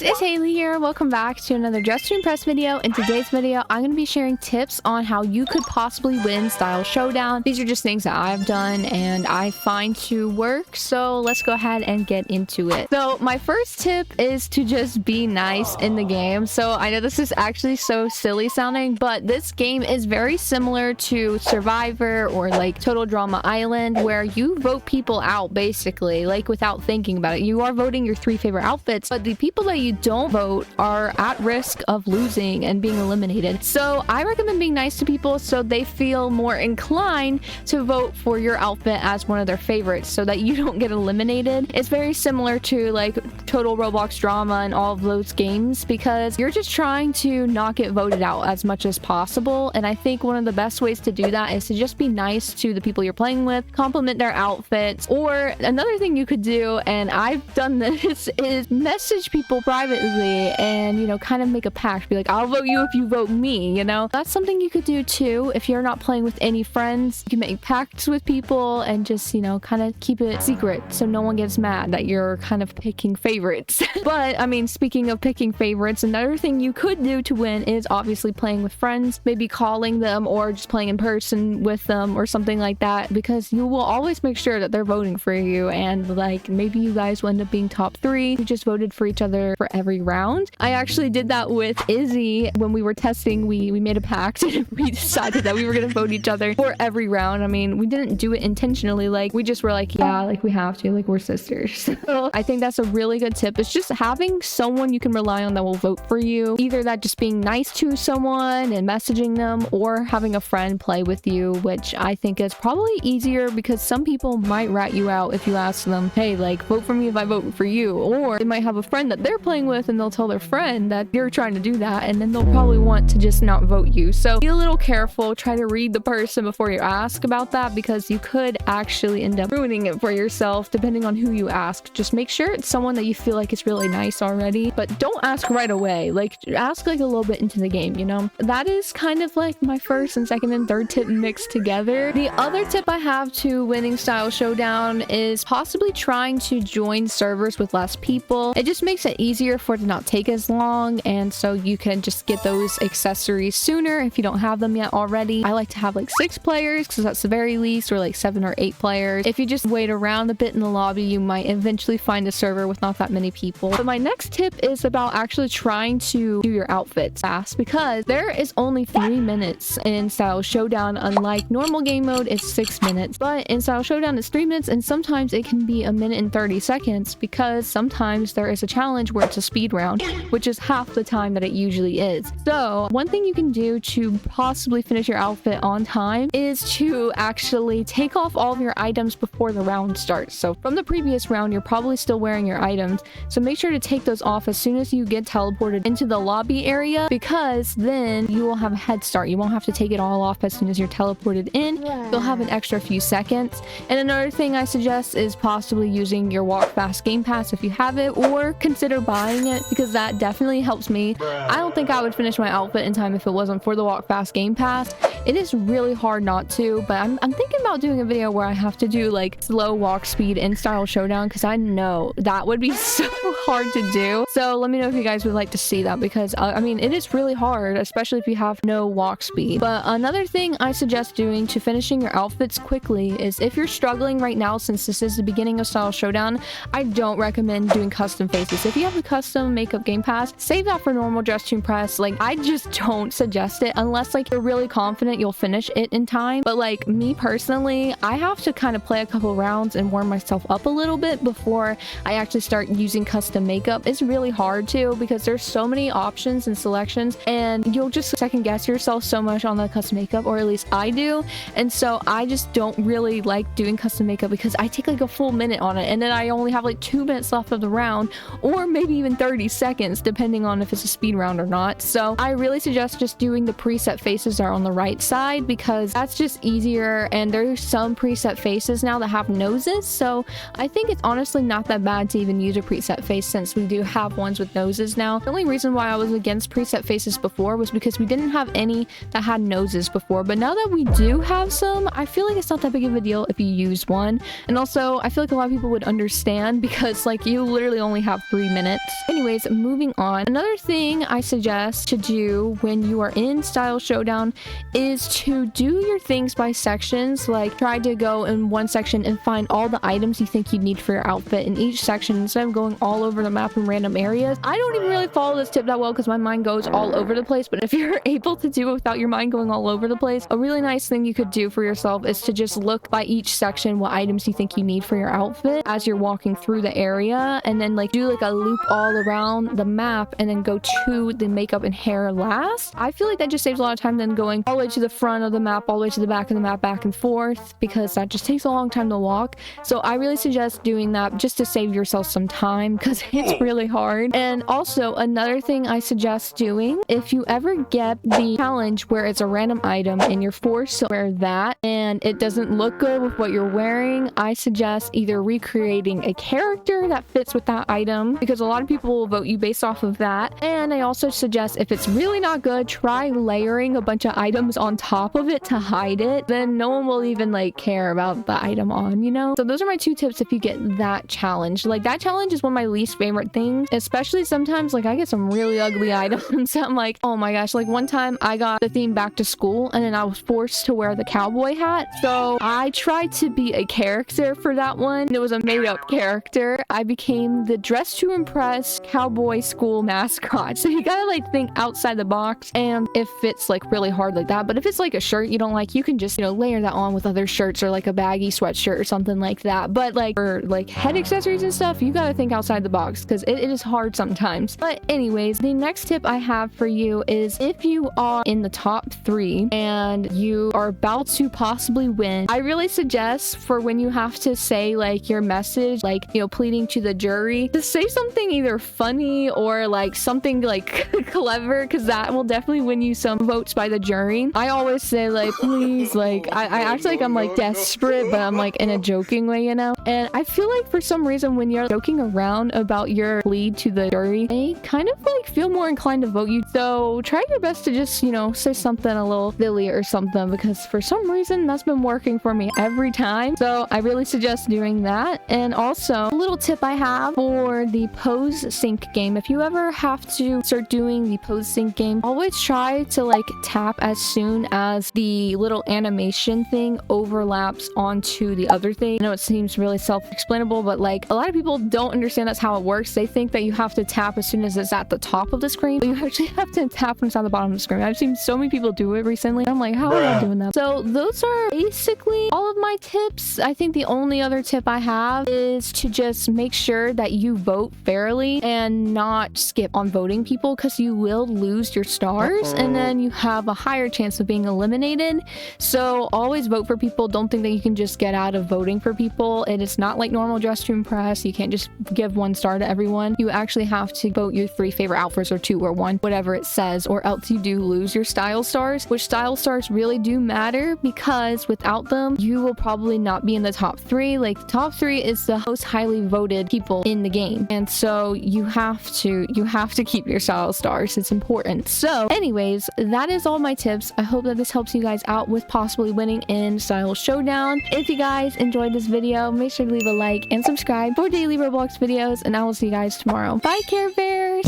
it's Haley here. Welcome back to another Dress to Impress video. In today's video, I'm going to be sharing tips on how you could possibly win Style Showdown. These are just things that I've done and I find to work. So let's go ahead and get into it. So my first tip is to just be nice in the game. So I know this is actually so silly sounding, but this game is very similar to Survivor or like Total Drama Island, where you vote people out basically, like without thinking about it. You are voting your 3 favorite outfits, but the people that you don't vote are at risk of losing and being eliminated. So I recommend being nice to people so they feel more inclined to vote for your outfit as one of their favorites so that you don't get eliminated. It's very similar to like Total Roblox Drama and all of those games, because you're just trying to not get voted out as much as possible. And I think one of the best ways to do that is to just be nice to the people you're playing with, compliment their outfits. Or another thing you could do, and I've done this, is message people privately and, you know, kind of make a pact. Be like, I'll vote you if you vote me, you know? That's something you could do too. If you're not playing with any friends, you can make pacts with people and just, you know, kind of keep it secret so no one gets mad that you're kind of picking favorites. But I mean, speaking of picking favorites, another thing you could do to win is obviously playing with friends, maybe calling them or just playing in person with them or something like that, because you will always make sure that they're voting for you. And like, maybe you guys will end up being top 3 who just voted for each other for every round. I actually did that with Izzy when we were testing. We made a pact and we decided that we were gonna vote each other for every round. I mean, we didn't do it intentionally, like we just were like, yeah, like we have to, like we're sisters. So I think that's a really good tip. It's just having someone you can rely on that will vote for you. Either that just being nice to someone and messaging them, or having a friend play with you, which I think is probably easier because some people might rat you out if you ask them, hey, like vote for me if I vote for you. Or they might have a friend that they're playing with and they'll tell their friend that you're trying to do that, and then they'll probably want to just not vote you. So be a little careful. Try to read the person before you ask about that, because you could actually end up ruining it for yourself depending on who you ask. Just make sure it's someone that you feel like is really nice already, but don't ask right away. Like ask like a little bit into the game, you know? That is kind of like my first and second and third tip mixed together. The other tip I have to winning Style Showdown is possibly trying to join servers with less people. It just makes it easier for it to not take as long, and so you can just get those accessories sooner if you don't have them yet already. I like to have like 6 players because that's the very least, or like 7 or 8 players. If you just wait around a bit in the lobby, you might eventually find a server with not that many people. But my next tip is about actually trying to do your outfits fast, because there is only 3 minutes in Style Showdown. Unlike normal game mode, it's 6 minutes, but in Style Showdown it's 3 minutes, and sometimes it can be 1 minute and 30 seconds because sometimes there is a challenge where it's a speed round, which is half the time that it usually is. So one thing you can do to possibly finish your outfit on time is to actually take off all of your items before the round starts. So from the previous round, you're probably still wearing your items, so make sure to take those off as soon as you get teleported into the lobby area, because then you will have a head start. You won't have to take it all off as soon as you're teleported in. You'll have an extra few seconds. And another thing I suggest is possibly using your Walk Fast Game Pass if you have it, or consider buying it, because that definitely helps me. I don't think I would finish my outfit in time if it wasn't for the Walk Fast Game Pass. It is really hard not to, but I'm thinking about doing a video where I have to do like slow walk speed in Style Showdown, because I know that would be so hard to do. So let me know if you guys would like to see that, because I mean, it is really hard, especially if you have no walk speed. But another thing I suggest doing to finishing your outfits quickly is, if you're struggling right now, since this is the beginning of Style Showdown, I don't recommend doing custom faces. If you have the custom makeup game pass, save that for normal Dress to Impress. Like, I just don't suggest it unless like you're really confident you'll finish it in time. But like me personally, I have to kind of play a couple rounds and warm myself up a little bit before I actually start using custom makeup. It's really hard to, because there's so many options and selections, and you'll just second guess yourself so much on the custom makeup, or at least I do. And so I just don't really like doing custom makeup, because I take like a full minute on it, and then I only have like 2 minutes left of the round, or maybe even 30 seconds depending on if it's a speed round or not. So I really suggest just doing the preset faces that are on the right side, because that's just easier. And there's some preset faces now that have noses, so I think it's honestly not that bad to even use a preset face, since we do have ones with noses now. The only reason why I was against preset faces before was because we didn't have any that had noses before, but now that we do have some, I feel like it's not that big of a deal if you use one. And also I feel like a lot of people would understand, because like you literally only have 3 minutes Anyways, moving on. Another thing I suggest to do when you are in Style Showdown is to do your things by sections. Like try to go in one section and find all the items you think you'd need for your outfit in each section instead of going all over the map in random areas. I don't even really follow this tip that well because my mind goes all over the place, but if you're able to do it without your mind going all over the place, a really nice thing you could do for yourself is to just look by each section what items you think you need for your outfit as you're walking through the area, and then like do like a loop all around the map and then go to the makeup and hair last. I feel like that just saves a lot of time than going all the way to the front of the map, all the way to the back of the map, back and forth, because that just takes a long time to walk. So I really suggest doing that just to save yourself some time because it's really hard. And also another thing I suggest doing, if you ever get the challenge where it's a random item and you're forced to wear that and it doesn't look good with what you're wearing, I suggest either recreating a character that fits with that item, because a lot of people will vote you based off of that. And I also suggest if it's really not good, try layering a bunch of items on top of it to hide it. Then no one will even like care about the item on, you know? So those are my 2 tips if you get that challenge. Like that challenge is one of my least favorite things, especially sometimes like I get some really ugly items. I'm like, oh my gosh, like one time I got the theme back to school and then I was forced to wear the cowboy hat. So I tried to be a character for that one. It was a made-up character. I became the Dress to Impress cowboy school mascot. So you gotta like think outside the box, and if it's like really hard like that, but if it's like a shirt you don't like, you can just, you know, layer that on with other shirts or like a baggy sweatshirt or something like that. But like for like head accessories and stuff, you gotta think outside the box because it is hard sometimes. But anyways, the next tip I have for you is if you are in the top 3 and you are about to possibly win, I really suggest for when you have to say like your message, like, you know, pleading to the jury, to say something either funny or like something like clever, because that will definitely win you some votes by the jury. I always say like, please, like I act like I'm like desperate, but I'm like in a joking way, you know? And I feel like for some reason when you're joking around about your plead to the jury, they kind of like feel more inclined to vote you. So try your best to just, you know, say something a little silly or something, because for some reason that's been working for me every time. So I really suggest doing that. And also a little tip I have for the pose sync game, if you ever have to start doing the pose sync game, always try to like tap as soon as the little animation thing overlaps onto the other thing. I know it seems really self-explainable, but like a lot of people don't understand that's how it works. They think that you have to tap as soon as it's at the top of the screen, but you actually have to tap when it's at the bottom of the screen. I've seen so many people do it recently. I'm like, how are y'all doing that? So those are basically all of my tips. I think the only other tip I have is to just make sure that you vote fairly and not skip on voting people, because you will lose your stars and then you have a higher chance of being eliminated. So always vote for people. Don't think that you can just get out of voting for people. It is not like normal Dress to Impress. You can't just give 1 star to everyone. You actually have to vote your 3 favorite outfits or 2 or 1, whatever it says, or else you do lose your style stars, which style stars really do matter, because without them you will probably not be in the top 3. Like the top 3 is the most highly voted people in the game, and so you have to keep your style stars. It's important. So anyways, that is all my tips. I hope that this helps you guys out with possibly winning in Style Showdown. If you guys enjoyed this video, make sure to leave a like and subscribe for daily Roblox videos, and I will see you guys tomorrow. Bye, Care Bears!